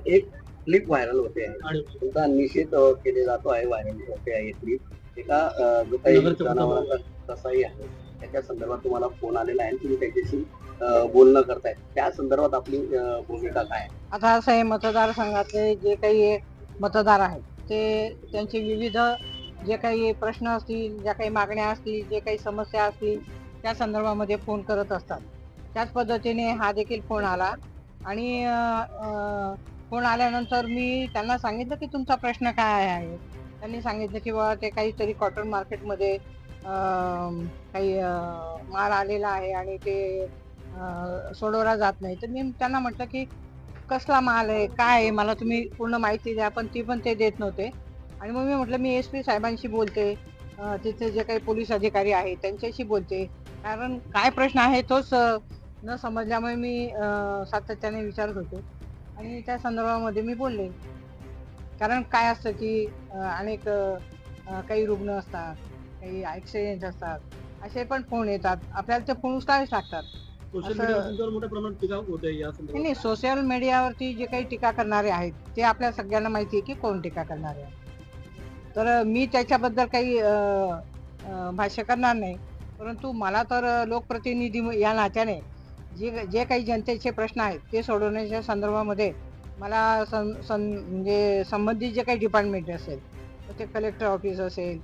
एक clip viral होते आहे. तुमचा निषेध केला जातो आहे, व्हायरल होते आहे क्लिप एका जो काही जनावरांचा कसाई आहे त्याच्या संदर्भात तुम्हाला फोन आलेला आहे आणि तुम्ही त्याच्याशी बोलणं करताय. त्या संदर्भात आपली भूमिका काय आहे? आता असं आहे, मतदारसंघातले जे काही मतदार आहेत ते त्यांचे विविध जे काही प्रश्न असतील, ज्या काही मागण्या असतील, जे काही समस्या असतील त्या संदर्भामध्ये फोन करत असतात. त्याच पद्धतीने हा देखील फोन आला आणि फोन आल्यानंतर मी त्यांना सांगितलं की तुमचा प्रश्न काय आहे. त्यांनी सांगितलं की बाबा ते काहीतरी कॉटन मार्केटमध्ये काही माल आलेला आहे आणि ते सोडवला जात नाही. तर मी त्यांना म्हटलं की कसला माल आहे, काय आहे, मला तुम्ही पूर्ण माहिती द्या. पण ती पण ते देत नव्हते. आणि मग मी म्हटलं मी SP साहेबांशी बोलते, तिथे जे काही पोलीस अधिकारी आहेत त्यांच्याशी बोलते. कारण काय प्रश्न आहे तोच न समजल्यामुळे मी सातत्याने विचारत होते आणि त्या संदर्भामध्ये मी बोलले. कारण काय असतं की अनेक काही रुग्ण असतात, काही ॲक्सिडेंट असतात, असे पण फोन येतात. आपल्याला ते फोन उचलावेच लागतात. सोशल असं मीडियावर तुमच्यावर मोठ्या प्रमाणात टीका होत आहे या संदर्भात. नाही, सोशल मीडियावरती जे काही टीका करणारे आहेत ते आपल्या सगळ्यांना माहिती आहे की कोण टीका करणारे आहे. तर मी त्याच्याबद्दल काही भाष्य करणार नाही. परंतु मला तर लोकप्रतिनिधी या नात्याने जे जे काही जनतेचे प्रश्न आहेत ते सोडवण्याच्या संदर्भामध्ये मला म्हणजे संबंधित जे काही डिपार्टमेंट असेल, तर ते कलेक्टर ऑफिस असेल,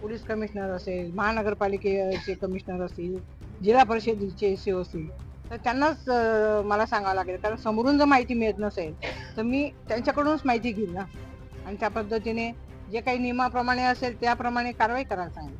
पोलीस कमिशनर असेल, महानगरपालिकेचे कमिशनर असतील, जिल्हा परिषदेचे CO असतील, तर त्यांनाच मला सांगावं लागेल. कारण समोरून जर माहिती मिळत नसेल तर मी त्यांच्याकडूनच माहिती घेईन ना आणि त्या पद्धतीने जे काही नियमाप्रमाणे असेल त्याप्रमाणे कारवाई करायला सांगेल.